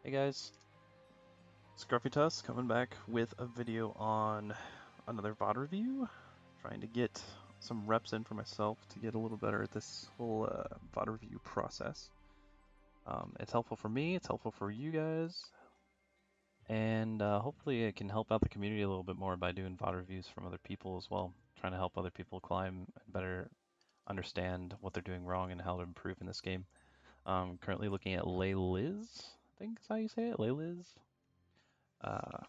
Hey guys, Scruffy Tuss coming back with a video on another VOD review. Trying to get some reps in for myself to get a little better at this whole VOD review process. It's helpful for me, it's helpful for you guys, and hopefully it can help out the community a little bit more by doing VOD reviews from other people as well. Trying to help other people climb and better understand what they're doing wrong and how to improve in this game. Currently looking at Layliz, I think is how you say it, Layliz. Uh,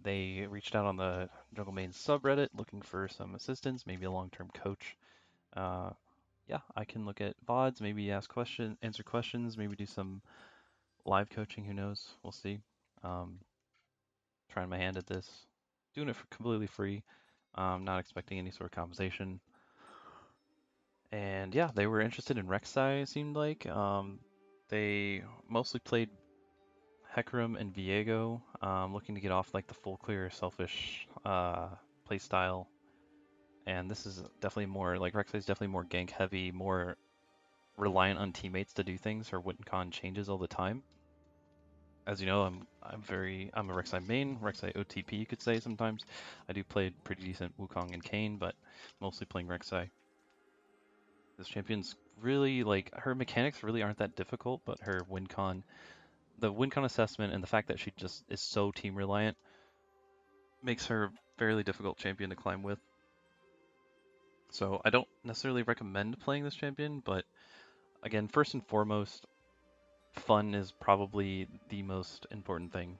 They reached out on the Jungle Main subreddit looking for some assistance, maybe a long-term coach. Uh, yeah, I can look at VODs, maybe answer questions, maybe do some live coaching. Who knows? We'll see. Um, Trying my hand at this, doing it for completely free. Not expecting any sort of compensation. And yeah, they were interested in Rek'Sai, it seemed like. They mostly played Hecarim and Viego, looking to get off like the full clear selfish play style. And this is definitely more like Rek'Sai is definitely more gank heavy, more reliant on teammates to do things. Her win con changes all the time. As you know, I'm a Rek'Sai main, Rek'Sai OTP you could say sometimes. I do play pretty decent Wukong and Kayn, but mostly playing Rek'Sai. This champion's really like her mechanics really aren't that difficult, but her win con, the win con assessment and the fact that she just is so team reliant makes her a fairly difficult champion to climb with. So I don't necessarily recommend playing this champion, but again, first and foremost, fun is probably the most important thing.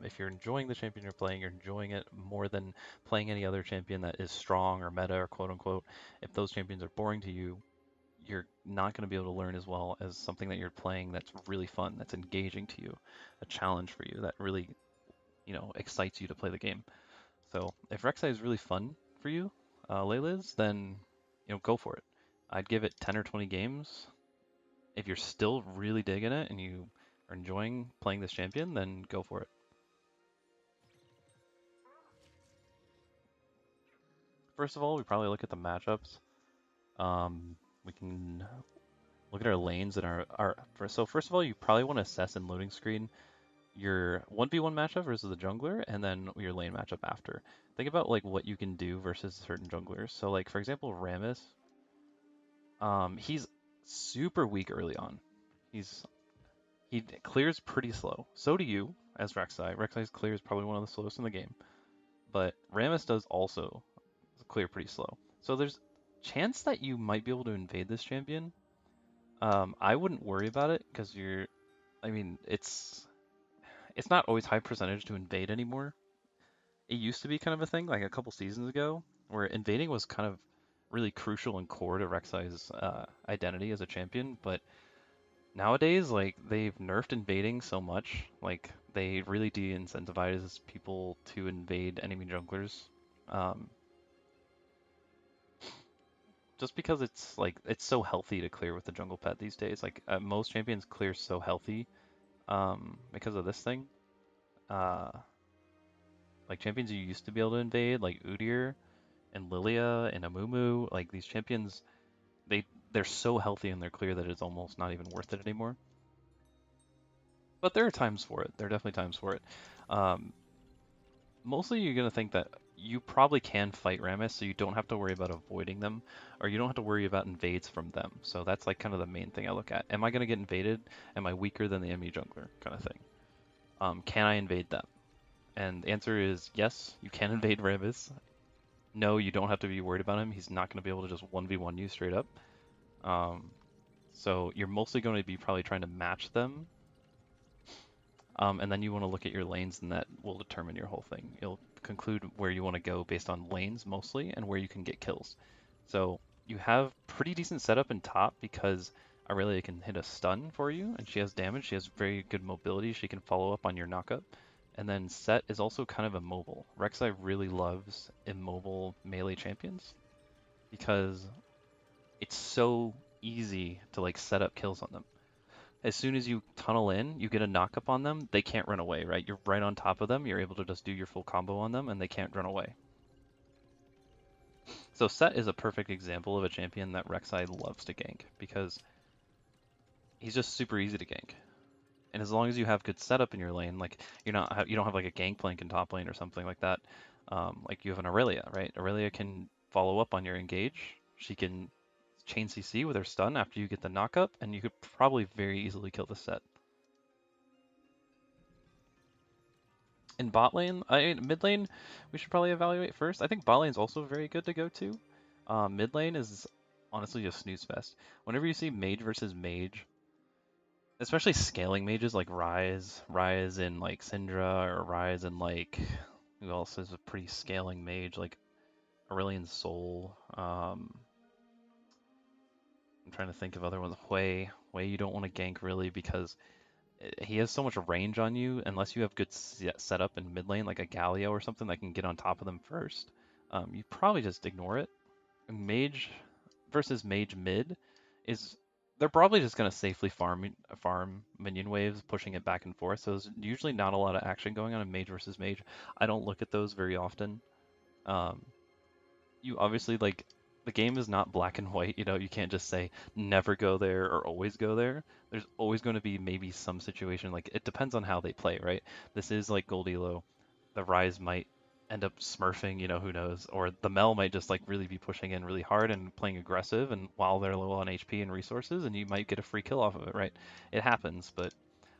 If you're enjoying the champion you're playing, you're enjoying it more than playing any other champion that is strong or meta or quote unquote. If those champions are boring to you, you're not going to be able to learn as well as something that you're playing that's really fun, that's engaging to you, a challenge for you, that really, excites you to play the game. So if Rek'Sai is really fun for you, Layliz, then go for it. I'd give it 10 or 20 games. If you're still really digging it and you are enjoying playing this champion, then go for it. First of all, we probably look at the matchups. We can look at our lanes and so first of all, you probably want to assess in loading screen your 1v1 matchup versus the jungler and then your lane matchup after. Think about like what you can do versus certain junglers. So like for example, Rammus, he's super weak early on. He's he clears pretty slow. So do you as Rek'Sai. Rek'Sai's clear is probably one of the slowest in the game, but Rammus does also clear pretty slow. So there's chance that you might be able to invade this champion. I wouldn't worry about it because I mean, it's not always high percentage to invade anymore. It used to be kind of a thing like a couple seasons ago where invading was kind of really crucial and core to Rek'Sai's identity as a champion, but nowadays, like, they've nerfed invading so much, like, they really de-incentivize people to invade enemy junglers. Um, just because it's so healthy to clear with the jungle pet these days. Like, most champions clear so healthy, because of this thing. Uh, like, champions you used to be able to invade, like Udyr and Lilia and Amumu, like, these champions, they, they're so healthy and they're clear that it's almost not even worth it anymore. But there are times for it. There are definitely times for it. Um, Mostly you're going to think that you probably can fight Rammus, so you don't have to worry about avoiding them, or you don't have to worry about invades from them. So that's like kind of the main thing I look at. Am I going to get invaded? Am I weaker than the enemy jungler? Kind of thing. Can I invade them? And the answer is yes, you can invade Rammus. No, you don't have to be worried about him. He's not going to be able to just 1v1 you straight up. Um, so you're mostly going to be probably trying to match them. And then you want to look at your lanes, and that will determine your whole thing. You'll conclude where you want to go based on lanes mostly and where you can get kills. So you have pretty decent setup in top because Aurelia can hit a stun for you, and she has damage. She has very good mobility. She can follow up on your knockup. And then Set is also kind of immobile. Rek'Sai really loves immobile melee champions because it's so easy to like set up kills on them. As soon as you tunnel in, you get a knock up on them, they can't run away, right? You're right on top of them, you're able to just do your full combo on them, and they can't run away. So Set is a perfect example of a champion that Rek'Sai loves to gank, because he's just super easy to gank. And as long as you have good setup in your lane, like you don't have like a gangplank in top lane or something like that, like you have an Aurelia, right? Aurelia can follow up on your engage. She can chain CC with her stun after you get the knockup, and you could probably very easily kill the set. In bot lane, mid lane, we should probably evaluate first. I think bot lane is also very good to go to. Mid lane is honestly just snooze fest. Whenever you see mage versus mage, especially scaling mages like Rise in like Syndra, or Rise in like who else is a pretty scaling mage like Aurelion Sol. I'm trying to think of other ones. Hui you don't want to gank really because he has so much range on you unless you have good setup in mid lane like a Galio or something that can get on top of them first. You probably just ignore it. Mage versus mage mid is they're probably just going to safely farm minion waves, pushing it back and forth. So there's usually not a lot of action going on in mage versus mage. I don't look at those very often. Um, you obviously like the game is not black and white, you know, you can't just say never go there or always go there. There's always going to be maybe some situation, like it depends on how they play, right? This is like Gold Elo. The Rise might end up smurfing, you know, who knows? Or the Mel might just like really be pushing in really hard and playing aggressive and while they're low on HP and resources and you might get a free kill off of it, right? It happens, but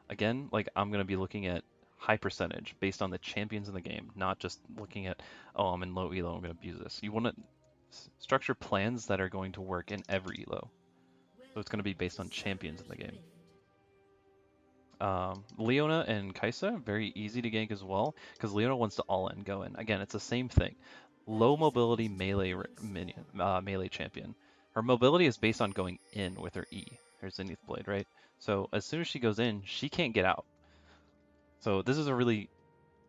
again, like I'm going to be looking at high percentage based on the champions in the game, not just looking at, oh, I'm in low elo, I'm going to abuse this. You want to structure plans that are going to work in every elo. So it's going to be based on champions in the game. Leona and Kaisa, very easy to gank as well, because Leona wants to all-in go in. Again, it's the same thing. Low mobility melee minion, melee champion. Her mobility is based on going in with her E, her Zenith Blade, right? So as soon as she goes in, she can't get out. So this is a really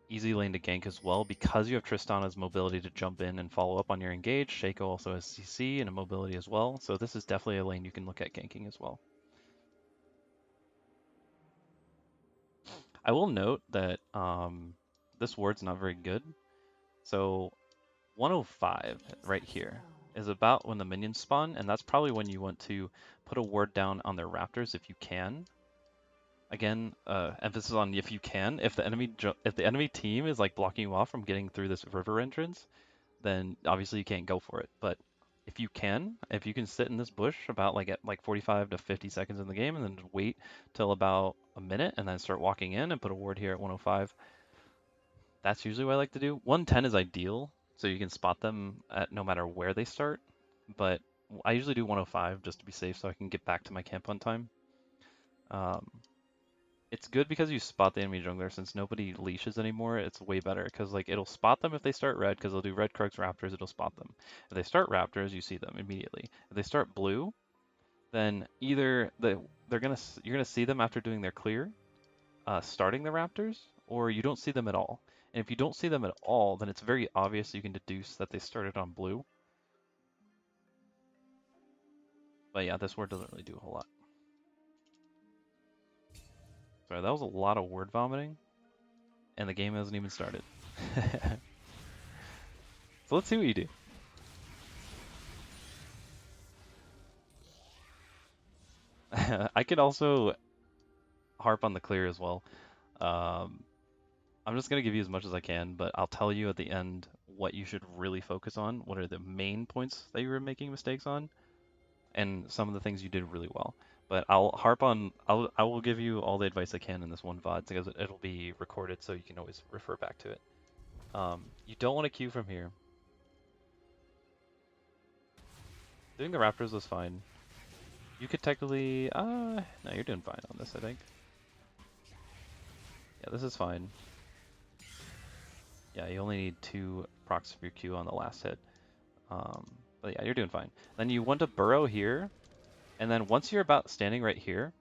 easy lane to gank as well because you have Tristana's mobility to jump in and follow up on your engage. Shaco also has CC and a mobility as well. So this is definitely a lane you can look at ganking as well. I will note that this ward's not very good. So 105 right here is about when the minions spawn, and that's probably when you want to put a ward down on their raptors if you can. Again, emphasis on if you can. If the enemy team is like blocking you off from getting through this river entrance, then obviously you can't go for it. But if you can sit in this bush about like at like 45 to 50 seconds in the game and then just wait till about a minute and then start walking in and put a ward here at 105, that's usually what I like to do. 110 is ideal, so you can spot them at no matter where they start. But I usually do 105 just to be safe so I can get back to my camp on time. It's good because you spot the enemy jungler. Since nobody leashes anymore, it's way better because like it'll spot them if they start red because they'll do red Krugs Raptors, it'll spot them. If they start Raptors, you see them immediately. If they start blue, then either you're gonna see them after doing their clear, starting the Raptors, or you don't see them at all. And if you don't see them at all, then it's very obvious you can deduce that they started on blue. But yeah, this word doesn't really do a whole lot. Sorry, that was a lot of word vomiting, and the game hasn't even started. So let's see what you do. I could also harp on the clear as well. Um, I'm just going to give you as much as I can, but I'll tell you at the end what you should really focus on, what are the main points that you were making mistakes on, and some of the things you did really well. But I will give you all the advice I can in this one VOD because it'll be recorded so you can always refer back to it. You don't want to queue from here. Doing the Raptors was fine. You could technically, no, you're doing fine on this, I think. Yeah, this is fine. Yeah, you only need 2 procs of your Q on the last hit. But yeah, you're doing fine. Then you want to burrow here, and then once you're about standing right here,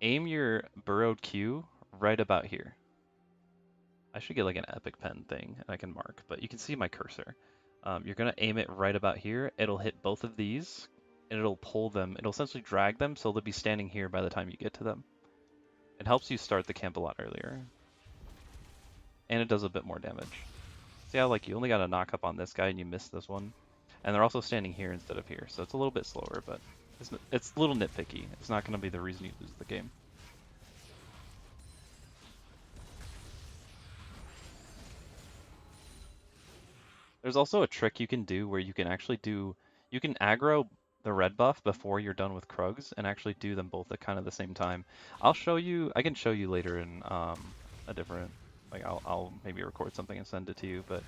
aim your burrowed Q right about here. I should get like an epic pen thing and I can mark, but you can see my cursor. You're gonna aim it right about here. It'll hit both of these, and it'll pull them. It'll essentially drag them, so they'll be standing here by the time you get to them. It helps you start the camp a lot earlier, and it does a bit more damage. See how like you only got a knock up on this guy and you missed this one? And they're also standing here instead of here, so it's a little bit slower, but it's a little nitpicky. It's not going to be the reason you lose the game. There's also a trick you can do where you can actually you can aggro the red buff before you're done with Krugs and actually do them both at kind of the same time. I can show you later in a different, like I'll maybe record something and send it to you, but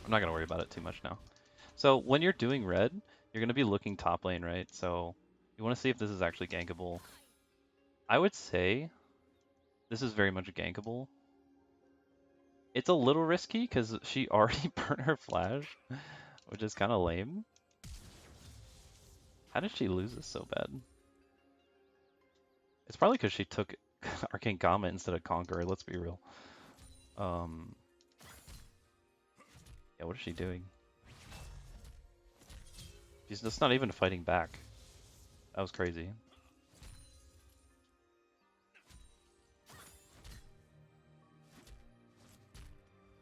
I'm not gonna worry about it too much now. So when you're doing red, you're gonna be looking top lane, right? So you want to see if this is actually gankable. I would say this is very much gankable. It's a little risky because she already burnt her flash, which is kind of lame. How did she lose this so bad? It's probably because she took Arcane Gama instead of Conqueror, let's be real. Yeah, what is she doing? She's just not even fighting back. That was crazy.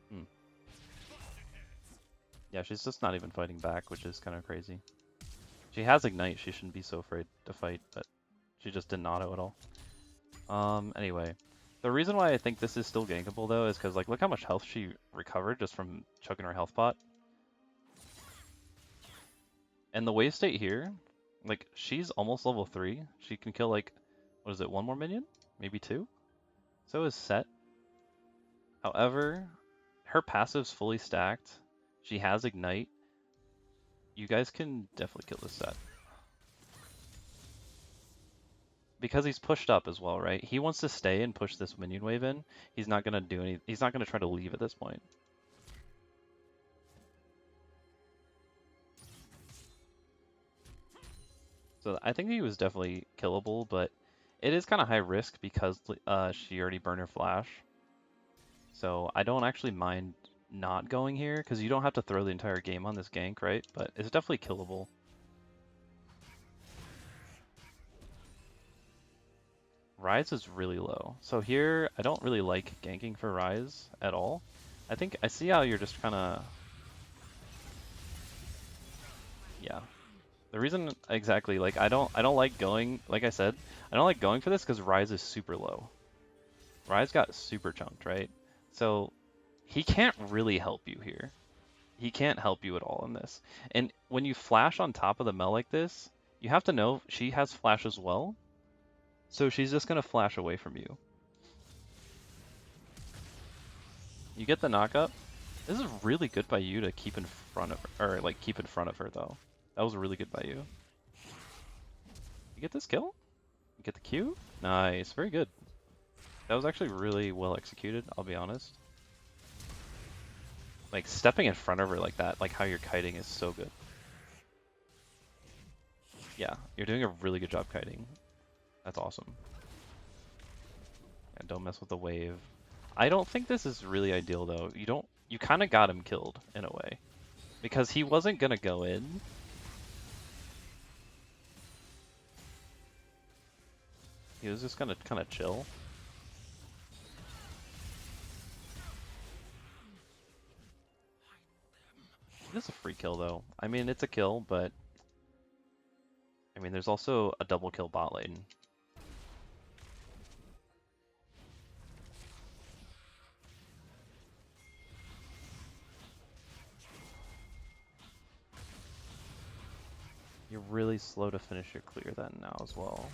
Hmm. Yeah, she's just not even fighting back, which is kind of crazy. She has Ignite, she shouldn't be so afraid to fight, but she just didn't auto at all. Anyway. The reason why I think this is still gankable though is because like look how much health she recovered just from chugging her health pot. And the wave state here, like she's almost level 3. She can kill like, what is it, one more minion? Maybe two? So is Set. However, her passive's fully stacked. She has Ignite. You guys can definitely kill this Set. Because he's pushed up as well, right? He wants to stay and push this minion wave in. He's not gonna do any. He's not gonna try to leave at this point. So I think he was definitely killable, but it is kind of high risk because she already burned her flash. So I don't actually mind not going here because you don't have to throw the entire game on this gank, right? But it's definitely killable. Rise is really low. So here, I don't really like ganking for Rise at all. I think I see how you're just kind of, yeah. The reason exactly, like I don't like going, like I said, I don't like going for this because Rise is super low. Rise got super chunked, right? So he can't really help you here. He can't help you at all in this. And when you flash on top of the Mel like this, you have to know she has flash as well. So she's just gonna flash away from you. You get the knockup. This is really good by you to keep in front of her, or like keep in front of her though. That was really good by you. You get this kill? You get the Q? Nice, very good. That was actually really well executed, I'll be honest. Like stepping in front of her like that, like how you're kiting is so good. Yeah, you're doing a really good job kiting. That's awesome. And don't mess with the wave. I don't think this is really ideal though. You kind of got him killed in a way. Because he wasn't gonna go in. He was just gonna kind of chill. This is a free kill though. I mean, it's a kill, but I mean, there's also a double kill bot lane. You're really slow to finish your clear then now as well.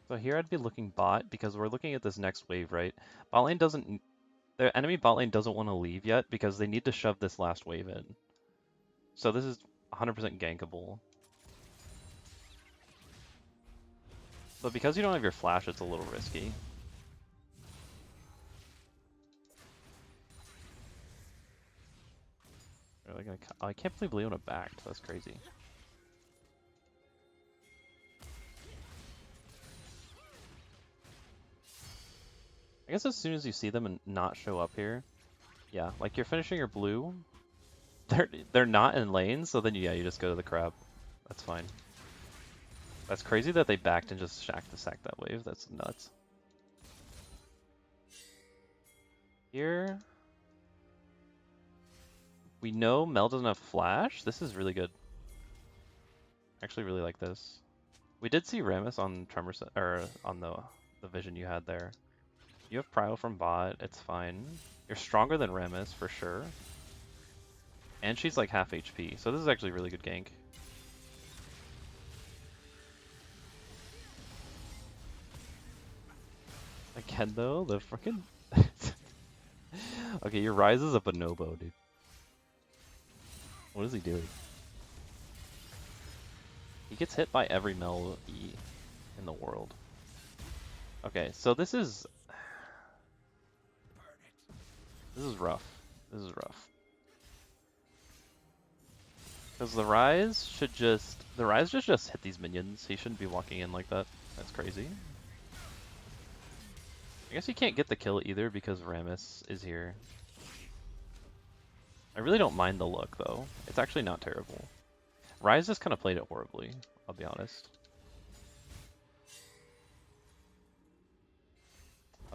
So here I'd be looking bot because we're looking at this next wave, right? Bot lane doesn't, their enemy bot lane doesn't want to leave yet because they need to shove this last wave in. So this is 100% gankable. But because you don't have your flash, it's a little risky. Like, I can't believe Leona backed. That's crazy. I guess as soon as you see them and not show up here, yeah, like you're finishing your blue, they're not in lane, so then yeah, you just go to the crab. That's fine. That's crazy that they backed and just shacked to sack that wave. That's nuts. Here, We know Mel doesn't have flash. This is really good. I actually really like this. We did see Rammus on Tremor or on the vision you had there. You have Prio from bot. It's fine. You're stronger than Rammus for sure. And she's like half HP, so this is actually a really good gank. Again though, the frickin' okay, your Rise is a bonobo, dude. What is he doing? He gets hit by every Mel E in the world. Okay, so this is rough. This is rough. Because the Rise should just hit these minions. He shouldn't be walking in like that. That's crazy. I guess he can't get the kill either because Rammus is here. I really don't mind the look though. It's actually not terrible. Rise just kind of played it horribly, I'll be honest.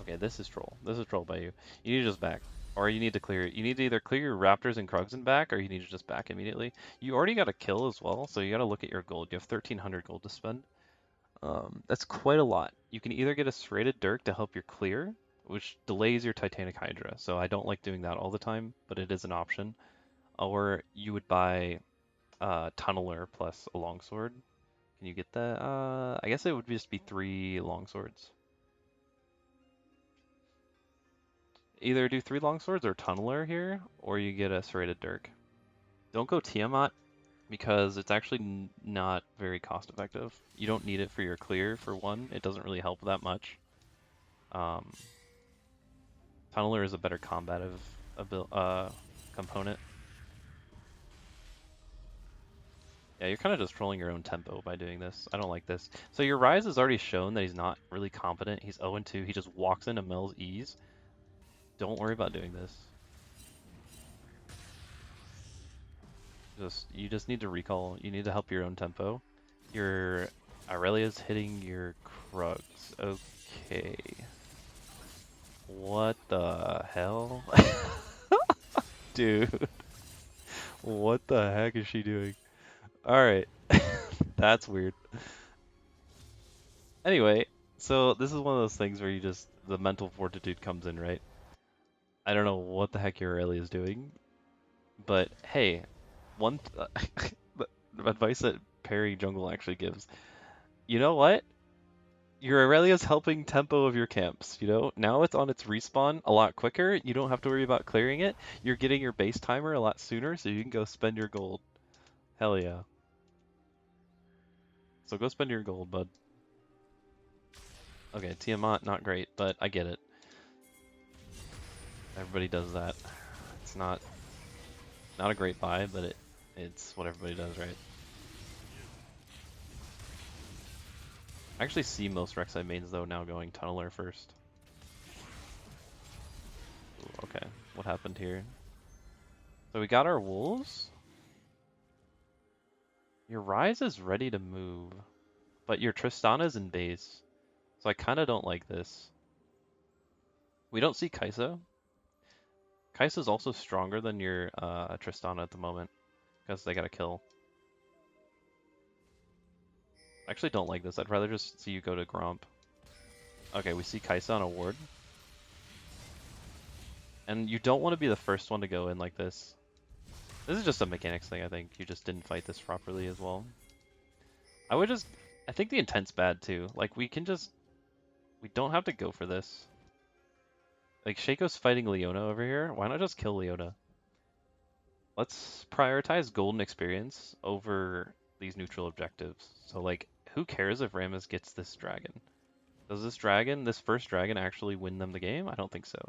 Okay, this is troll. This is troll by you. You need to just back. Or you need to clear it. You need to either clear your Raptors and Krugs and back, or you need to just back immediately. You already got a kill as well, so you gotta look at your gold. You have 1,300 gold to spend. That's quite a lot. You can either get a serrated Dirk to help your clear, which delays your Titanic Hydra. So I don't like doing that all the time, but it is an option. Or you would buy Tunneler plus a longsword. Can you get that? I guess it would just be 3 longswords. Either do 3 longswords or Tunneler here, or you get a serrated Dirk. Don't go Tiamat because it's actually not very cost effective. You don't need it for your clear for one. It doesn't really help that much. Tunneler is a better combative component. Yeah, you're kind of just trolling your own tempo by doing this. I don't like this. So your Rise has already shown that he's not really competent. He's 0-2. He just walks into Mel's E's. Don't worry about doing this. You just need to recall. You need to help your own tempo. Your Aurelia's hitting your Krugs. Okay. What the hell? Dude. What the heck is she doing? Alright. That's weird. Anyway, so this is one of those things where the mental fortitude comes in, right? I don't know what the heck your Aurelia is doing, but hey, the advice that Perry Jungle actually gives. You know what? Your Aurelia's helping tempo of your camps, you know? Now it's on its respawn a lot quicker. You don't have to worry about clearing it. You're getting your base timer a lot sooner, so you can go spend your gold. Hell yeah. So go spend your gold, bud. Okay, Tiamat, not great, but I get it. Everybody does that. It's not a great buy, but it's what everybody does, right? I actually see most Rek'Sai mains though now going Tunneler first. Ooh, okay, what happened here? So we got our wolves. Your Rise is ready to move, but your Tristana's in base. So I kind of don't like this. We don't see Kai'Sa. Kai'Sa's also stronger than your Tristana at the moment because they got a kill. I actually don't like this. I'd rather just see you go to Gromp. Okay, we see Kai'Sa on a ward. And you don't want to be the first one to go in like this. This is just a mechanics thing, I think. You just didn't fight this properly as well. I think the intent's bad too. Like, we don't have to go for this. Like, Shaco's fighting Leona over here. Why not just kill Leona? Let's prioritize golden experience over these neutral objectives. So, like, who cares if Rammus gets this dragon? Does this first dragon actually win them the game? I don't think so.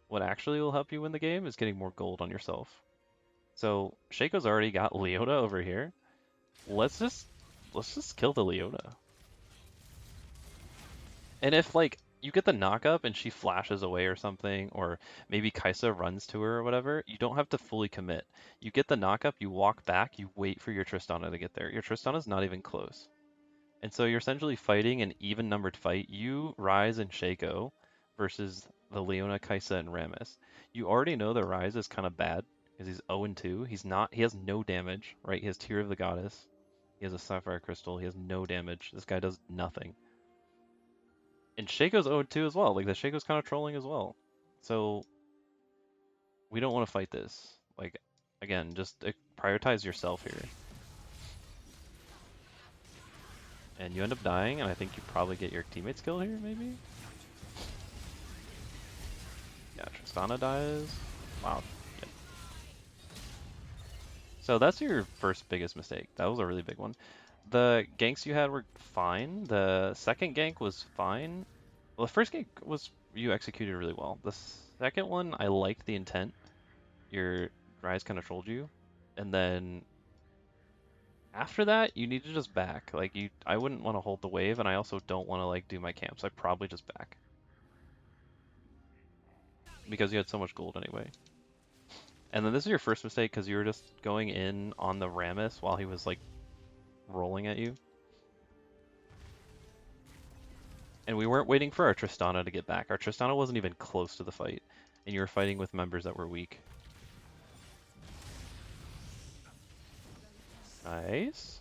What actually will help you win the game is getting more gold on yourself. So Shaco's already got Leona over here. Let's just kill the Leona. And if like you get the knock up and she flashes away or something, or maybe Kai'Sa runs to her or whatever, you don't have to fully commit. You get the knock up, you walk back, you wait for your Tristana to get there. Your Tristana's not even close. And so you're essentially fighting an even numbered fight. You, Rise, and Shaco versus the Leona, Kai'Sa, and Rammus. You already know the Rise is kind of bad. because he's 0-2. He has no damage, right? He has Tear of the Goddess. He has a Sapphire Crystal. He has no damage. This guy does nothing. And Shaco's 0-2 as well. Like, the Shaco's kind of trolling as well. So, we don't want to fight this. Like, again, just prioritize yourself here. And you end up dying, and I think you probably get your teammate's kill here, maybe? Yeah, Tristana dies. Wow. Yep. So that's your first biggest mistake. That was a really big one. The ganks you had were fine. The second gank was fine. Well, the first gank was you executed really well. The second one, I liked the intent. Your Rise kind of trolled you. And then after that, you need to just back. Like, I wouldn't want to hold the wave, and I also don't want to, like, do my camps. I probably just back. Because you had so much gold anyway. And then this is your first mistake because you were just going in on the Rammus while he was, like, rolling at you. And we weren't waiting for our Tristana to get back. Our Tristana wasn't even close to the fight. And you were fighting with members that were weak. Nice.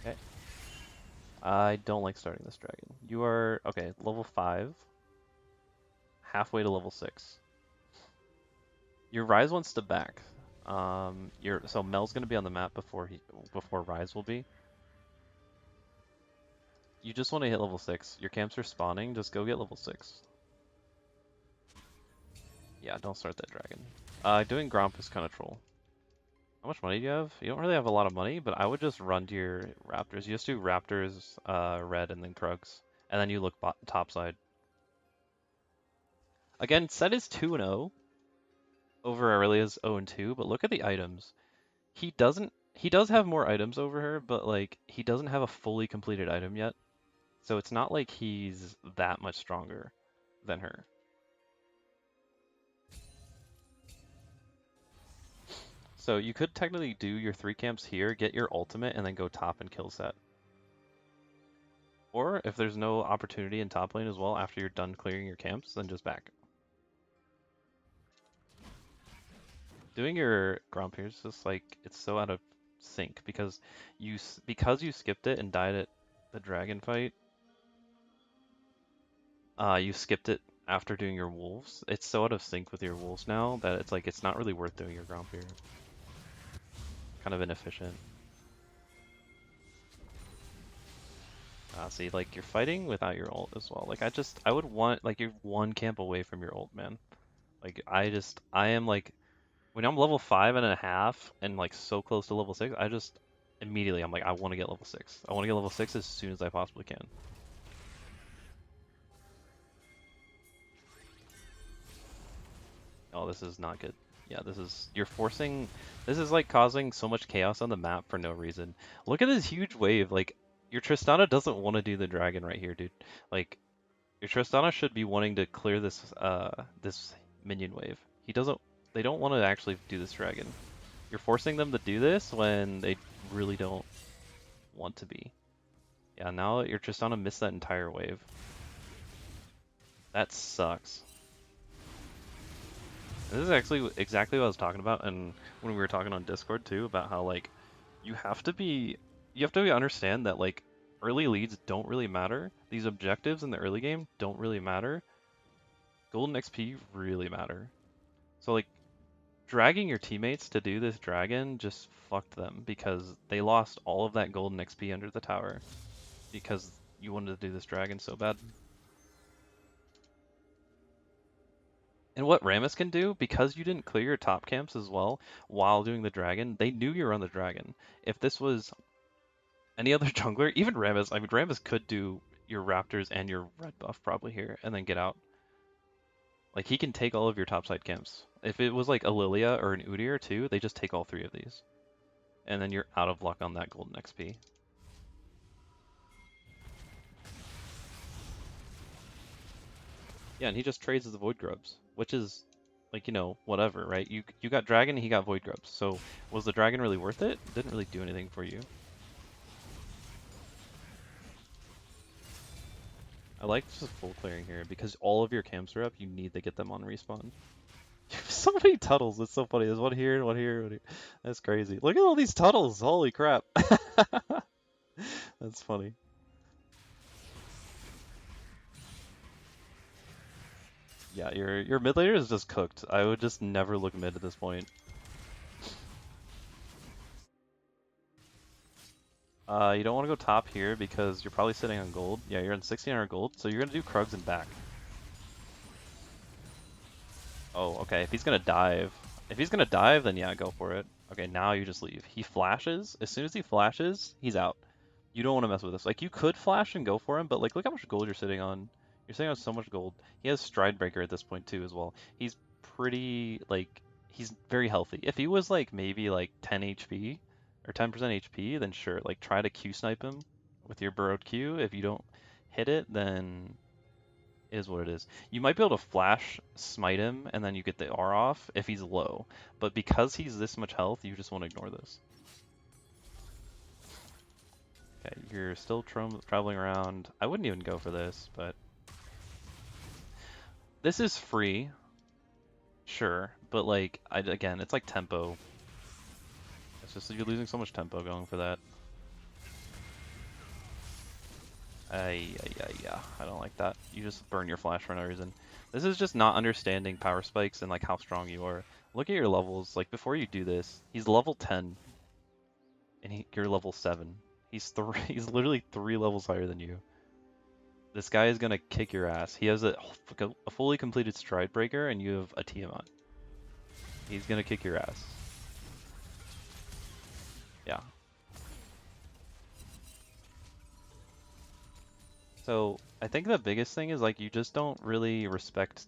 Okay. I don't like starting this dragon. You are, okay, level 5. Halfway to level 6. Your Rise wants to back. So Mel's gonna be on the map before Rise will be. You just want to hit level 6. Your camps are spawning, just go get level 6. Yeah, don't start that dragon. Doing Gromp is kind of troll. How much money do you have? You don't really have a lot of money, but I would just run to your Raptors. You just do Raptors, red, and then Krugs. And then you look top side. Again, Set is 2-0 over Aurelia's 0-2, but look at the items. He does have more items over her, but like he doesn't have a fully completed item yet. So it's not like he's that much stronger than her. So you could technically do your 3 camps here, get your ultimate, and then go top and kill Set. Or if there's no opportunity in top lane as well after you're done clearing your camps, then just back. Doing your Gromp here is just like, it's so out of sync because you skipped it and died at the dragon fight. You skipped it after doing your wolves. It's so out of sync with your wolves now that it's like it's not really worth doing your Gromp here. Kind of inefficient. See, like you're fighting without your ult as well. Like I would want, like, you're 1 camp away from your ult, man. Like I am like, when I'm level 5.5 and like so close to level 6, I just immediately I'm like, I want to get level 6. I want to get level 6 as soon as I possibly can. Oh, this is not good. Yeah, this is like causing so much chaos on the map for no reason. Look at this huge wave. Like, your Tristana doesn't want to do the dragon right here, dude. Like, your Tristana should be wanting to clear this minion wave. They don't want to actually do this dragon. You're forcing them to do this when they really don't want to be. Yeah, now your Tristana missed that entire wave. That sucks. This is actually exactly what I was talking about, and when we were talking on Discord too, about how like you have to understand that like early leads don't really matter. These objectives in the early game don't really matter. Golden XP really matter. So like dragging your teammates to do this dragon just fucked them because they lost all of that golden XP under the tower because you wanted to do this dragon so bad. And what Rammus can do, because you didn't clear your top camps as well while doing the dragon, they knew you were on the dragon. If this was any other jungler, even Rammus, I mean, Rammus could do your Raptors and your red buff probably here and then get out. Like, he can take all of your topside camps. If it was like a Lilia or an Udyr too, they just take all 3 of these. And then you're out of luck on that golden XP. Yeah, and he just trades the Void Grubs, which is Like, whatever, right? You got dragon, he got void grubs. So was the dragon really worth it? Didn't really do anything for you. I like just full clearing here because all of your camps are up. You need to get them on respawn. So many tunnels. It's so funny. There's one here, one here, one here. That's crazy. Look at all these tunnels. Holy crap. That's funny. Yeah, your mid laner is just cooked. I would just never look mid at this point. You don't want to go top here because you're probably sitting on gold. Yeah, you're on 1600 gold, so you're gonna do Krugs and back. Oh, okay. If he's gonna dive, then yeah, go for it. Okay, now you just leave. He flashes. As soon as he flashes, he's out. You don't want to mess with this. Like, you could flash and go for him, but like, look how much gold you're sitting on. You're sitting on so much gold. He has Stride Breaker at this point too, as well. He's pretty like he's very healthy. If he was like maybe like 10 HP or 10% HP, then sure, like try to Q snipe him with your burrowed Q. If you don't hit it, then it is what it is. You might be able to flash smite him and then you get the R off if he's low. But because he's this much health, you just want to ignore this. Okay, you're still traveling around. I wouldn't even go for this, but this is free, sure. But like, again, it's like tempo. It's just you're losing so much tempo going for that. Yeah, I don't like that. You just burn your flash for no reason. This is just not understanding power spikes and like how strong you are. Look at your levels. Like before you do this, he's level 10, and you're level 7. He's literally 3 levels higher than you. This guy is gonna kick your ass. He has a fully completed Stride Breaker, and you have a Tiamat. He's gonna kick your ass. Yeah. So I think the biggest thing is like you just don't really respect.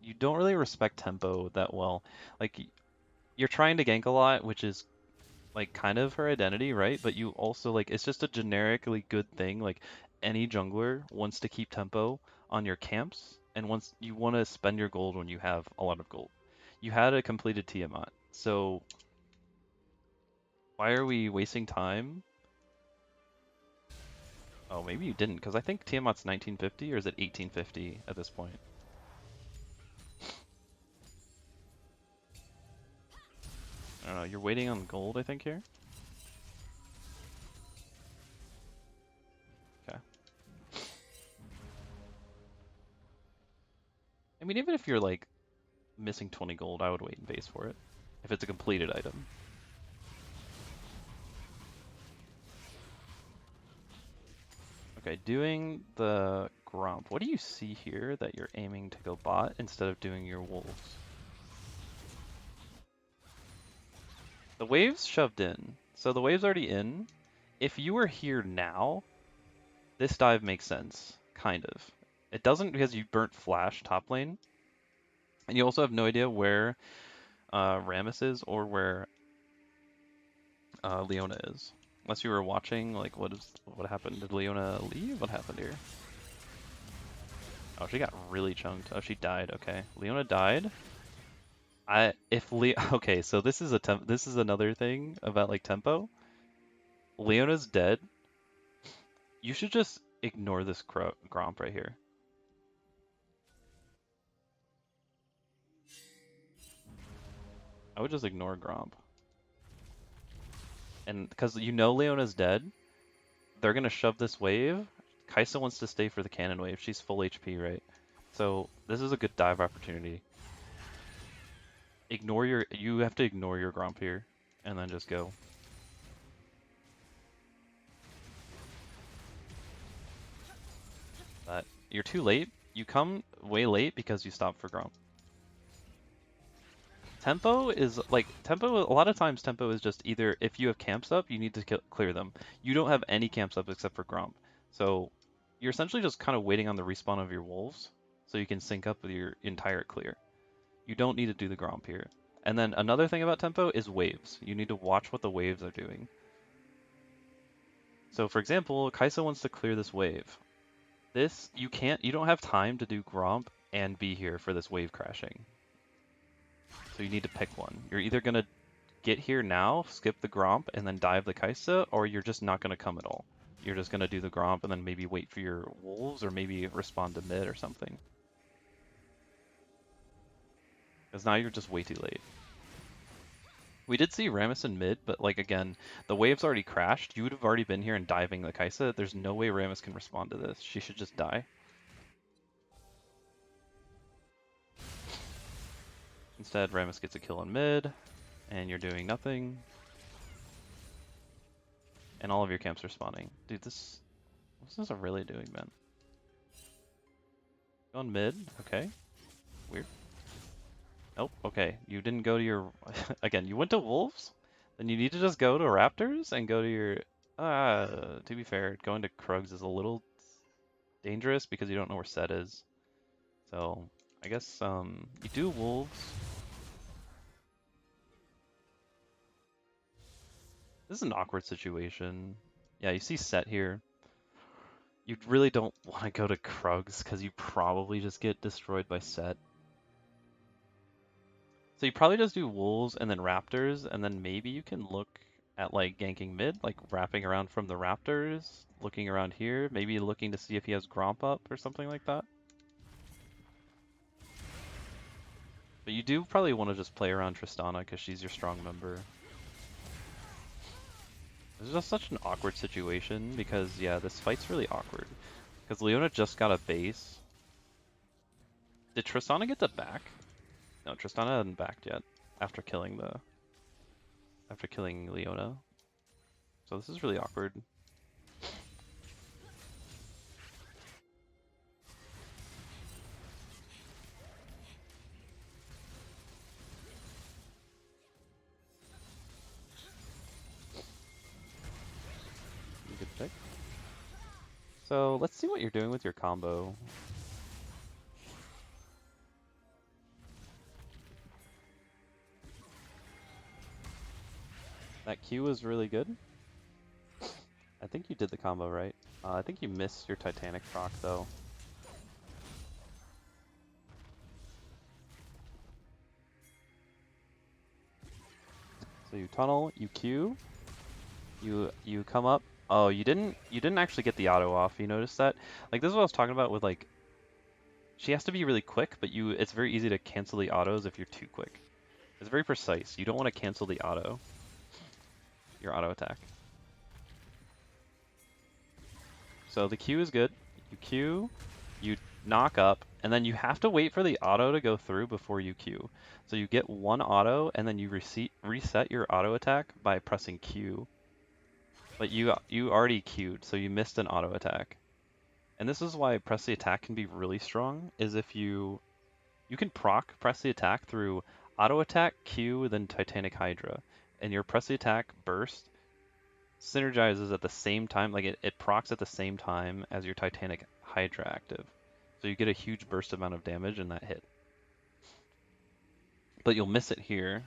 You don't really respect tempo that well. Like you're trying to gank a lot, which is like kind of her identity, right? But you also like it's just a generically good thing. Like any jungler wants to keep tempo on your camps, and once you want to spend your gold when you have a lot of gold. You had a completed Tiamat, so why are we wasting time? Oh, maybe you didn't, because I think Tiamat's 1950, or is it 1850 at this point? I don't know, you're waiting on gold, I think, here? Okay. I mean, even if you're, like, missing 20 gold, I would wait and base for it, if it's a completed item. Okay, doing the Gromp. What do you see here that you're aiming to go bot instead of doing your wolves? The wave's shoved in. So the wave's already in. If you were here now, this dive makes sense, kind of. It doesn't because you burnt Flash top lane, and you also have no idea where Rammus is or where Leona is. Unless you were watching, like, what happened? Did Leona leave? What happened here? Oh, she got really chunked. Oh, she died. Okay, Leona died. Okay, so this is another thing about like tempo. Leona's dead. You should just ignore this Gromp right here. I would just ignore Gromp. And because you know Leona's dead, they're gonna shove this wave. Kaisa wants to stay for the cannon wave. She's full HP, right? So this is a good dive opportunity. You have to ignore your Gromp here, and then just go. But you're too late. You come way late because you stopped for Gromp. Tempo is like tempo. A lot of times, tempo is just either if you have camps up, you need to clear them. You don't have any camps up except for Gromp, so you're essentially just kind of waiting on the respawn of your wolves, so you can sync up with your entire clear. You don't need to do the Gromp here. And then another thing about tempo is waves. You need to watch what the waves are doing. So for example, Kaisa wants to clear this wave. You don't have time to do Gromp and be here for this wave crashing. So you need to pick one. You're either gonna get here now, skip the Gromp, and then dive the Kaisa, or you're just not gonna come at all. You're just gonna do the Gromp and then maybe wait for your wolves, or maybe respond to mid or something. Because now you're just way too late. We did see Rammus in mid, but like again, the wave's already crashed. You would have already been here and diving the Kaisa. There's no way Rammus can respond to this. She should just die. Instead, Rammus gets a kill in mid, and you're doing nothing. And all of your camps are spawning. Dude, what's this really doing, man? Going mid, okay. Weird. Nope, okay. You didn't go to your... Again, you went to Wolves? Then you need to just go to Raptors and go to your... to be fair, going to Krugs is a little dangerous because you don't know where Set is. So, I guess, you do Wolves. This is an awkward situation. Yeah, you see Set here. You really don't want to go to Krugs because you probably just get destroyed by Set. So you probably just do Wolves and then Raptors, and then maybe you can look at like ganking mid, like wrapping around from the Raptors, looking around here, maybe looking to see if he has Gromp up or something like that. But you do probably want to just play around Tristana because she's your strong member. This is just such an awkward situation because, yeah, this fight's really awkward. Because Leona just got a base. Did Tristana get the back? No, Tristana hadn't backed yet after killing Leona. So this is really awkward. Good pick. So let's see what you're doing with your combo. That Q was really good. I think you did the combo right. I think you missed your Titanic proc though. So you tunnel, you Q, you come up. Oh, you didn't actually get the auto off. You noticed that? Like this is what I was talking about with like she has to be really quick, but it's very easy to cancel the autos if you're too quick. It's very precise. You don't want to cancel the auto. Your auto attack. So the Q is good. You Q, you knock up, and then you have to wait for the auto to go through before you Q. So you get one auto, and then you reset your auto attack by pressing Q. But you already Q'd, so you missed an auto attack. And this is why press the attack can be really strong, is if you can proc press the attack through auto attack, Q, then Titanic Hydra. And your press the attack burst synergizes at the same time, like it procs at the same time as your Titanic Hydra active. So you get a huge burst amount of damage in that hit. But you'll miss it here.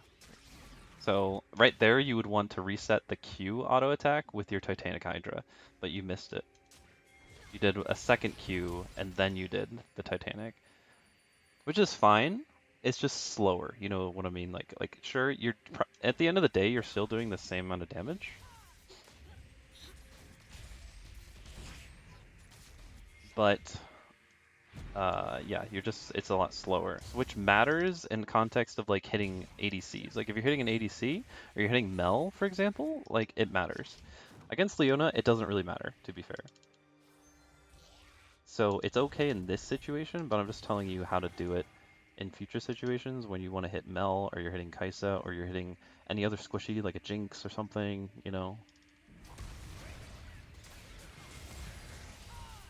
So right there you would want to reset the Q auto attack with your Titanic Hydra, but you missed it. You did a second Q and then you did the Titanic, which is fine. It's just slower, you know what I mean? Like sure, at the end of the day you're still doing the same amount of damage. But yeah, it's a lot slower, which matters in context of like hitting ADCs. Like if you're hitting an ADC or you're hitting Mel, for example, like it matters. Against Leona, it doesn't really matter, to be fair. So it's okay in this situation, but I'm just telling you how to do it in future situations when you want to hit Mel or you're hitting Kaisa or you're hitting any other squishy like a Jinx or something, you know.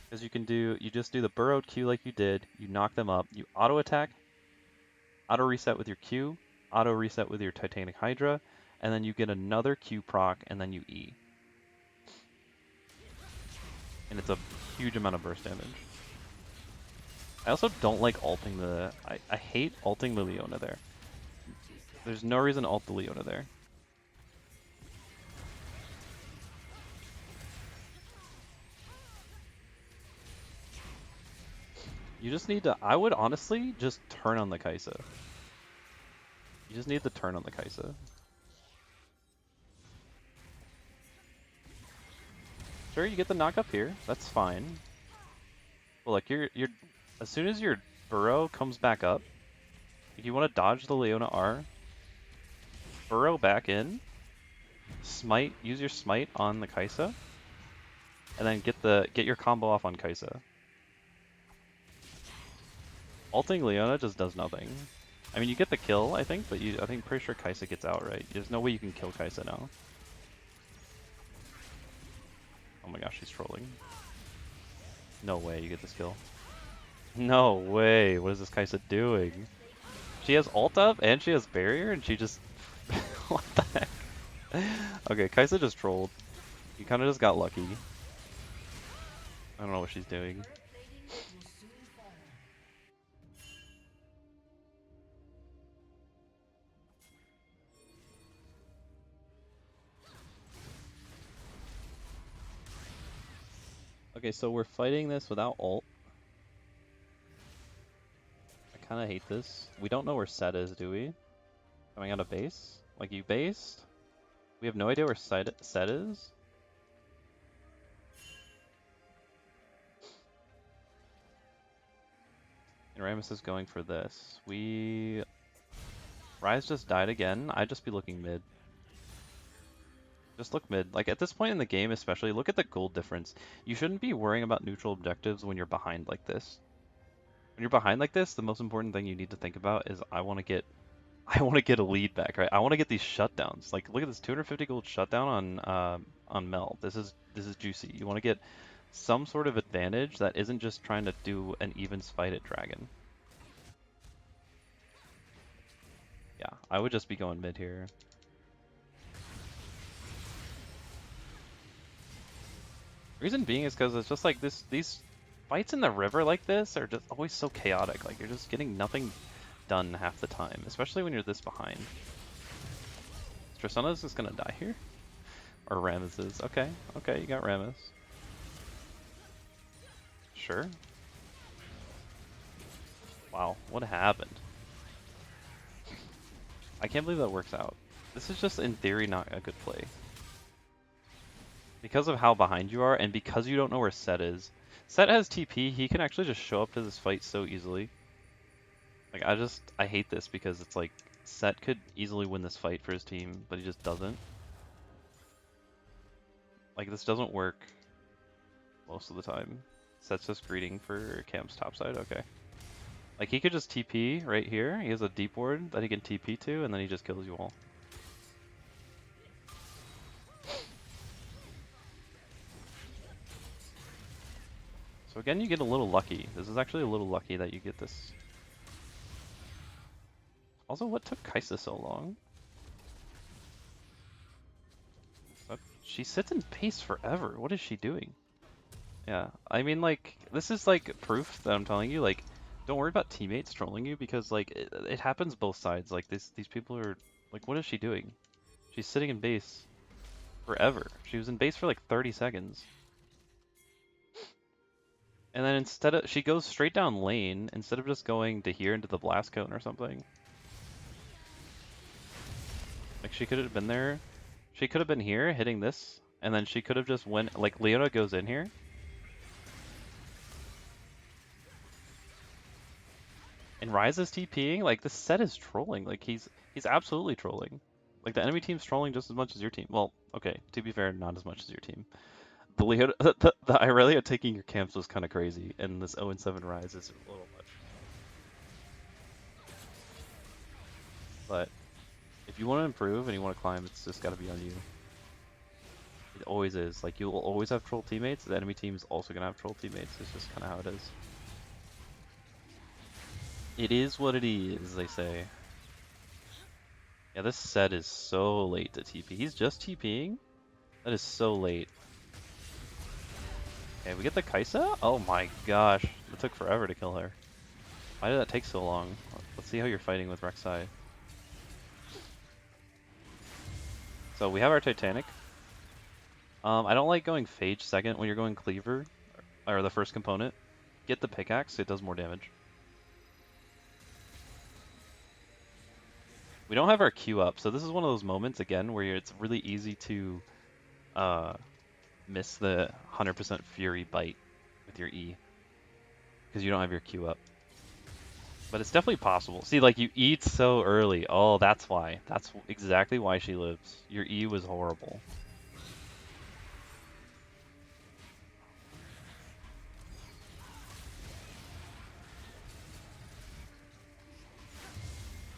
Because you just do the burrowed Q like you did, you knock them up, you auto attack, auto reset with your Q, auto reset with your Titanic Hydra, and then you get another Q proc, and then you E. And it's a huge amount of burst damage. I also don't like ulting I hate ulting the Leona there. There's no reason to ult the Leona there. You just need to, I would honestly just turn on the Kaisa. You just need the turn on the Kai'Sa. Sure, you get the knock up here. That's fine. But like you're as soon as your burrow comes back up, if you want to dodge the Leona R, burrow back in, smite, use your smite on the Kai'Sa, and then get your combo off on Kai'Sa. Ulting Leona just does nothing. I mean, you get the kill, I think, but I think pretty sure Kai'Sa gets out, right? There's no way you can kill Kai'Sa now. Oh my gosh, she's trolling. No way you get this kill. No way. What is this Kai'Sa doing? She has ult up and she has barrier and she just... What the heck? Okay, Kai'Sa just trolled. You kind of just got lucky. I don't know what she's doing. Okay, so we're fighting this without ult. I kind of hate this. We don't know where Set is, do we? Coming out of base? Like, you based? We have no idea where Set is? And Rammus is going for this. Ryze just died again. I'd just be looking mid. Just look mid. Like, at this point in the game especially, look at the gold difference. You shouldn't be worrying about neutral objectives when you're behind like this. When you're behind like this, the most important thing you need to think about is I want to get a lead back, right? I want to get these shutdowns. Like, look at this 250 gold shutdown on Mel. This is juicy. You want to get some sort of advantage that isn't just trying to do an evens fight at Dragon. Yeah, I would just be going mid here. Reason being is because it's just like these fights in the river like this are just always so chaotic. Like, you're just getting nothing done half the time, especially when you're this behind. Tristana's just gonna die here? Or Rammus is. Okay, okay, you got Rammus. Sure. Wow, what happened? I can't believe that works out. This is just, in theory, not a good play. Because of how behind you are, and because you don't know where Set is. Set has TP, he can actually just show up to this fight so easily. Like, I hate this because it's like, Set could easily win this fight for his team, but he just doesn't. Like, this doesn't work most of the time. Set's just greeting for Camp's topside, okay. Like, he could just TP right here, he has a deep ward that he can TP to, and then he just kills you all. So again, you get a little lucky. This is actually a little lucky that you get this. Also, what took Kai'Sa so long? She sits in pace forever. What is she doing? Yeah, I mean, like, this is like proof that I'm telling you, like, don't worry about teammates trolling you because, like, it happens both sides. Like, these people are, like, what is she doing? She's sitting in base forever. She was in base for like 30 seconds. And then she goes straight down lane instead of just going to here into the blast cone or something. Like, she could have been there. She could have been here hitting this, and then she could have just went, like, Leona goes in here. And Ryze is TPing, like, this Set is trolling. Like, he's absolutely trolling. Like, the enemy team's trolling just as much as your team. Well, okay, to be fair, not as much as your team. The Leona, the Irelia taking your camps was kind of crazy, and this 0-7 Ryze is a little much. But if you want to improve and you want to climb, it's just got to be on you. It always is. Like, you'll always have troll teammates. The enemy team's also going to have troll teammates. It's just kind of how it is. It is what it is, they say. Yeah, this Set is so late to TP. He's just TPing? That is so late. Okay, we get the Kai'Sa? Oh my gosh. It took forever to kill her. Why did that take so long? Let's see how you're fighting with Rek'Sai. So we have our Titanic. I don't like going Phage second when you're going Cleaver, or the first component. Get the pickaxe, it does more damage. We don't have our Q up, so this is one of those moments again where it's really easy to uh, miss the 100% Fury bite with your E because you don't have your Q up. But it's definitely possible. See, like you eat so early. Oh, that's why. That's exactly why she lives. Your E was horrible.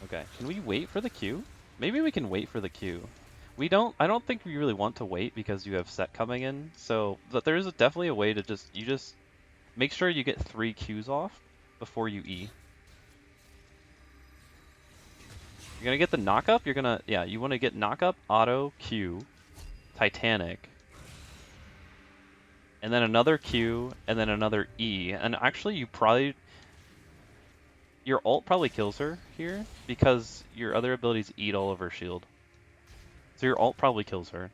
Okay, can we wait for the Q? Maybe we can wait for the Q. I don't think we really want to wait because you have set coming in. So, but there is definitely a way to you just make sure you get 3 Qs off before you E. You're gonna get the knock up. Yeah, you want to get knock up, auto, Q, Titanic, and then another Q, and then another E. And actually, your ult probably kills her here because your other abilities eat all of her shield. So your ult probably kills her.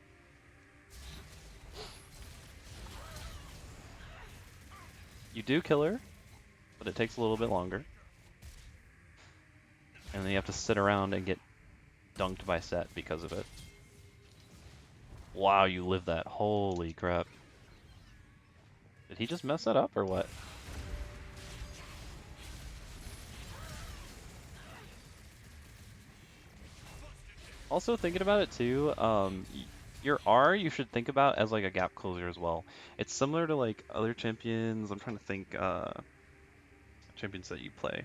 You do kill her, but it takes a little bit longer. And then you have to sit around and get dunked by Set because of it. Wow, you lived that. Holy crap. Did he just mess that up or what? Also, thinking about it too, your R you should think about as like a gap closer as well. It's similar to like other champions. I'm trying to think champions that you play.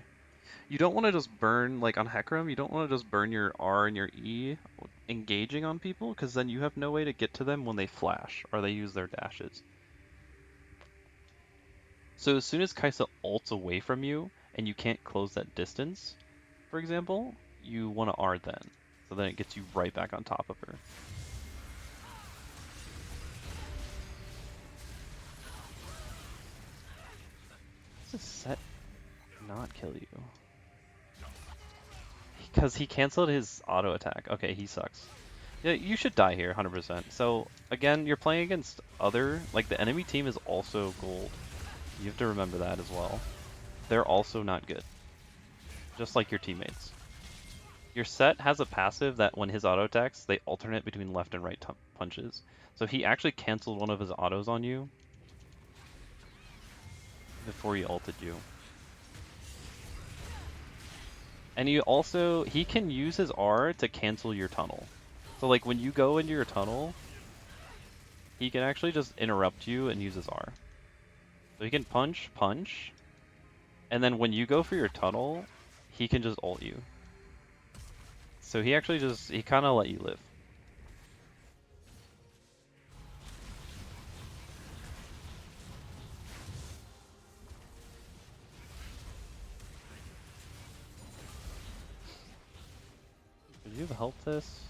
You don't want to just burn, like on Hecarim, you don't want to just burn your R and your E engaging on people, because then you have no way to get to them when they flash or they use their dashes. So as soon as Kaisa ults away from you and you can't close that distance, for example, you want to R then. So then it gets you right back on top of her. Does Set not kill you? Because he canceled his auto attack. Okay, he sucks. Yeah, you should die here, 100%. So, again, you're playing against like the enemy team is also gold. You have to remember that as well. They're also not good. Just like your teammates. Your Set has a passive that when his auto attacks, they alternate between left and right punches. So he actually canceled one of his autos on you before he ulted you. And he can use his R to cancel your tunnel. So like when you go into your tunnel, he can actually just interrupt you and use his R. So he can punch, and then when you go for your tunnel, he can just ult you. So he kind of let you live. Could you help this?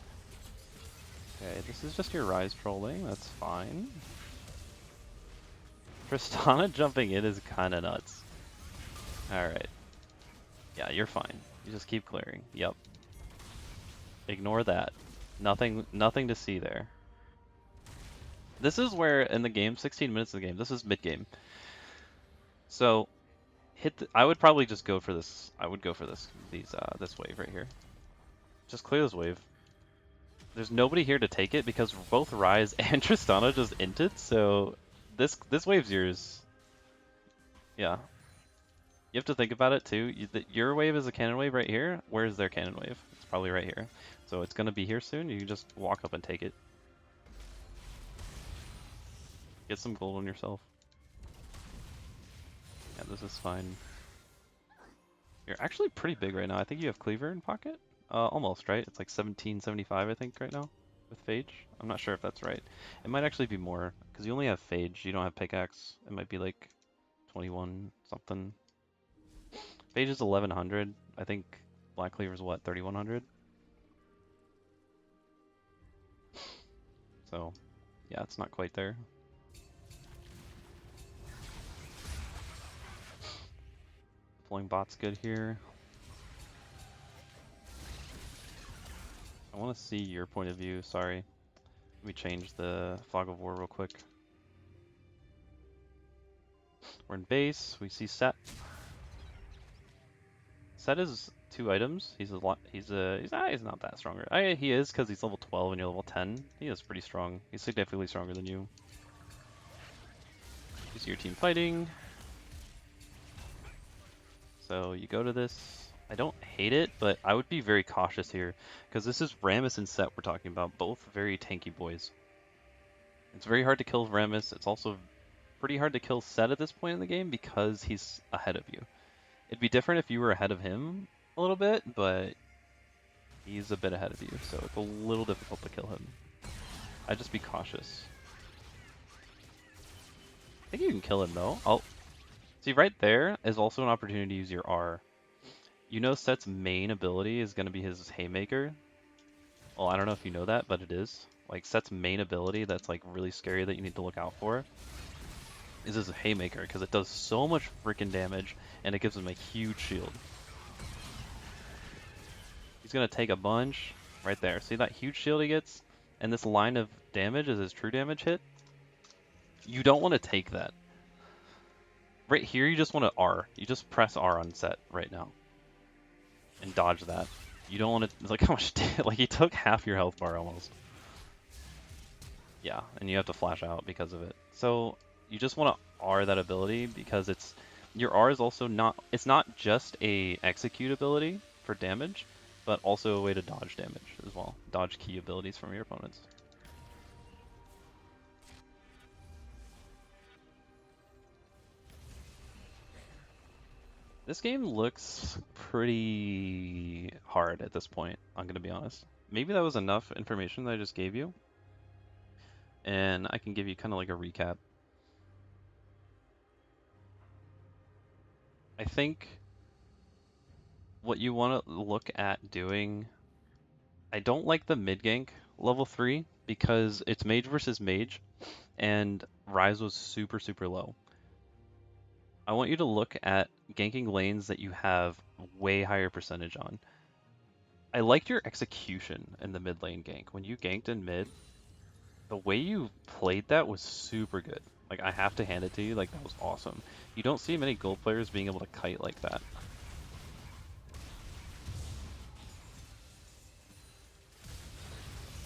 Okay, this is just your Rise trolling, that's fine. Tristana jumping in is kind of nuts. Alright. Yeah, you're fine. You just keep clearing. Yep. Ignore that. Nothing to see there. This is where in the game, 16 minutes of the game, this is mid-game. So, I would probably just go for this. I would go for this wave right here. Just clear this wave. There's nobody here to take it because both Rise and Tristana just inted, so this wave's yours. Yeah. You have to think about it too. Your wave is a cannon wave right here. Where's their cannon wave? It's probably right here. So it's gonna be here soon. You can just walk up and take it. Get some gold on yourself. Yeah, this is fine. You're actually pretty big right now. I think you have Cleaver in pocket? Almost, right? It's like 1775, I think, right now with Phage. I'm not sure if that's right. It might actually be more, because you only have Phage. You don't have Pickaxe. It might be like 21 something. Phage is 1100. I think Black Cleaver's what, 3100? So, yeah, it's not quite there. Deploying bot's good here. I want to see your point of view, sorry. Let me change the Fog of War real quick. We're in base, we see Set. Set is 2 items. He's not that stronger. He is because he's level 12 and you're level 10. He is pretty strong. He's significantly stronger than you. You see your team fighting. So you go to this. I don't hate it, but I would be very cautious here because this is Rammus and Set we're talking about, both very tanky boys. It's very hard to kill Rammus. It's also pretty hard to kill Set at this point in the game because he's ahead of you. It'd be different if you were ahead of him a little bit, but he's a bit ahead of you, so it's a little difficult to kill him. I'd just be cautious. I think you can kill him though. See, right there is also an opportunity to use your R. You know Set's main ability is going to be his Haymaker. Well, I don't know if you know that, but it is. Like, Set's main ability that's like really scary that you need to look out for is his Haymaker, because it does so much freaking damage, and it gives him a huge shield. He's going to take a bunch right there. See that huge shield he gets? And this line of damage is his true damage hit? You don't want to take that. Right here, you just want to R. You just press R on Set right now. And dodge that. You don't want to, like, how much, like, he took half your health bar almost. Yeah, and you have to flash out because of it. So, you just want to R that ability because your R is also it's not just a execute ability for damage, but also a way to dodge damage as well. Dodge key abilities from your opponents. This game looks pretty hard at this point, I'm gonna be honest. Maybe that was enough information that I just gave you. And I can give you kind of like a recap. I think what you want to look at doing, I don't like the mid gank level 3 because it's mage versus mage and Rise was super, super low. I want you to look at ganking lanes that you have way higher percentage on. I liked your execution in the mid lane gank. When you ganked in mid, the way you played that was super good. Like, I have to hand it to you, like, that was awesome. You don't see many gold players being able to kite like that.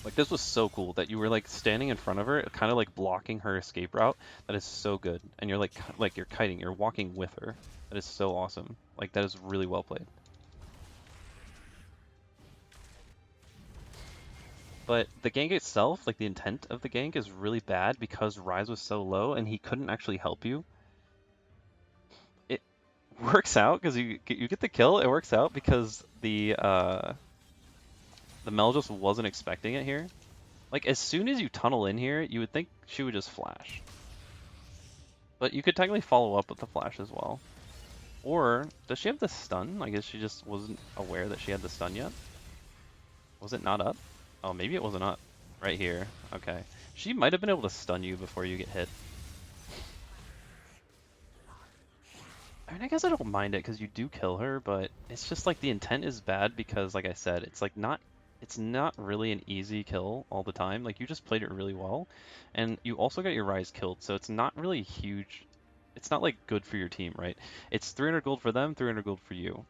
Like, this was so cool that you were, like, standing in front of her, kind of, like, blocking her escape route. That is so good. And you're, like you're kiting, you're walking with her. That is so awesome. Like, that is really well played. But the gank itself, like, the intent of the gank is really bad because Rise was so low and he couldn't actually help you. It works out because you get the kill, it works out because the Mel just wasn't expecting it here. Like, as soon as you tunnel in here, you would think she would just flash. But you could technically follow up with the flash as well. Or, does she have the stun? I guess she just wasn't aware that she had the stun yet. Was it not up? Oh, maybe it wasn't up. Right here. Okay. She might have been able to stun you before you get hit. I mean, I guess I don't mind it because you do kill her, but it's just like the intent is bad because, like I said, it's like it's not really an easy kill all the time. Like, you just played it really well, and you also got your Rise killed, so it's not really huge. It's not like good for your team, right? It's 300 gold for them, 300 gold for you.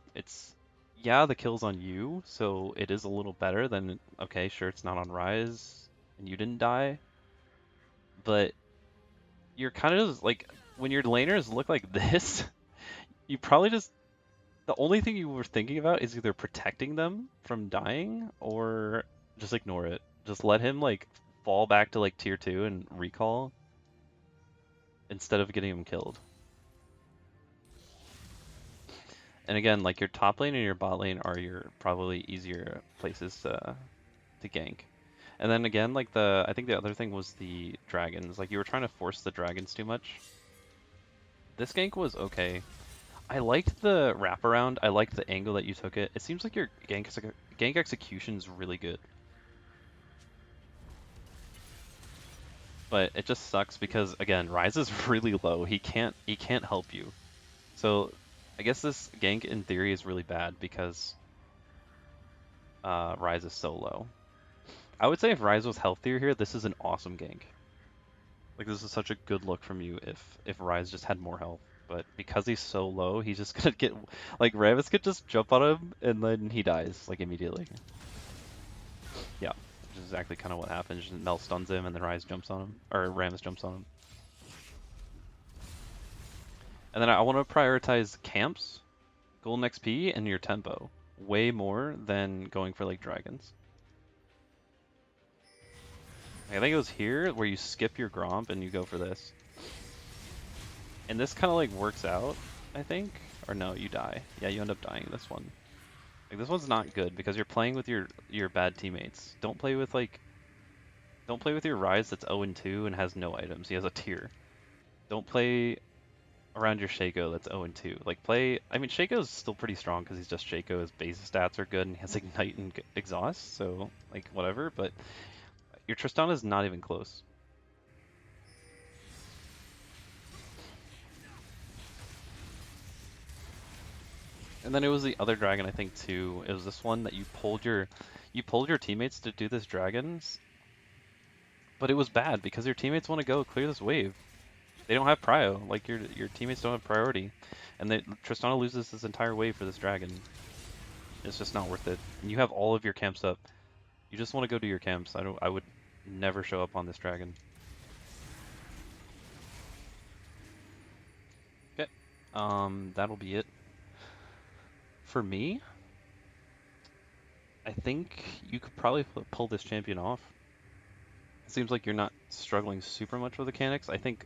Yeah, the kill's on you, so it is a little better than, okay, sure, it's not on Rise, and you didn't die, but you're kind of just, like, when your laners look like this, you probably just, the only thing you were thinking about is either protecting them from dying or just ignore it. Just let him, like, fall back to, like, tier 2 and recall instead of getting him killed. And again, like, your top lane and your bot lane are your probably easier places to gank. And then again, like, I think the other thing was the dragons. Like, you were trying to force the dragons too much. This gank was okay. I liked the wraparound. I liked the angle that you took it. It seems like your gank execution is really good. But it just sucks because, again, Rise is really low. He can't help you. So I guess this gank in theory is really bad because Rise is so low. I would say if Rise was healthier here, this is an awesome gank. Like, this is such a good look from you if Rise just had more health. but because he's so low, he's just gonna get like Rammus could just jump on him and then he dies like immediately. Yeah, which is exactly kind of what happens. Just Mel stuns him and then Rise jumps on him, or Rammus jumps on him. And then I want to prioritize camps, golden XP, and your tempo way more than going for like dragons. Like, I think it was here where you skip your Gromp and you go for this. And this kind of like works out, I think. Or no, you die. Yeah, you end up dying this one. Like this one's not good because you're playing with your bad teammates. Don't play with your Rise that's 0 and 2 and has no items. He has a tier. Don't play around your Shaco that's 0 and 2. Like play, I mean Shaco's still pretty strong because he's just Shaco. His base stats are good and he has Ignite and Exhaust, so like whatever, but your Tristana is not even close. And then it was the other dragon, I think too. It was this one that you pulled your teammates to do this dragons, but it was bad because your teammates want to go clear this wave. They don't have prio. Like your teammates don't have priority, and Tristana loses this entire wave for this dragon. It's just not worth it. And you have all of your camps up. You just want to go to your camps. I would never show up on this dragon. Okay. That'll be it for me. I think you could probably pull this champion off. It seems like you're not struggling super much with mechanics. I think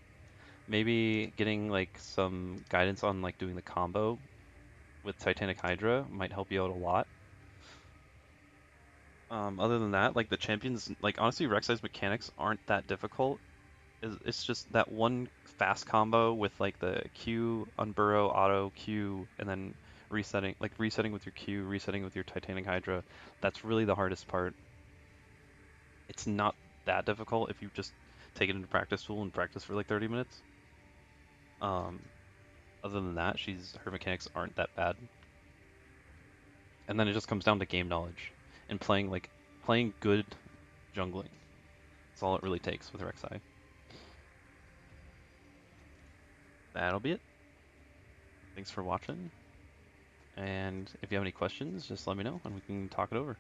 maybe getting like some guidance on like doing the combo with Titanic Hydra might help you out a lot. Other than that, like the champions, like honestly, Rek'Sai's mechanics aren't that difficult. It's just that one fast combo with like the Q, unburrow, auto, Q, and then resetting with your Q, resetting with your Titanic Hydra. That's really the hardest part. It's not that difficult if you just take it into practice tool and practice for like 30 minutes. Um, Other than that, her mechanics aren't that bad. And then it just comes down to game knowledge and playing good jungling. That's all it really takes with Rek'Sai. That'll be it. Thanks for watching. And if you have any questions, just let me know and we can talk it over.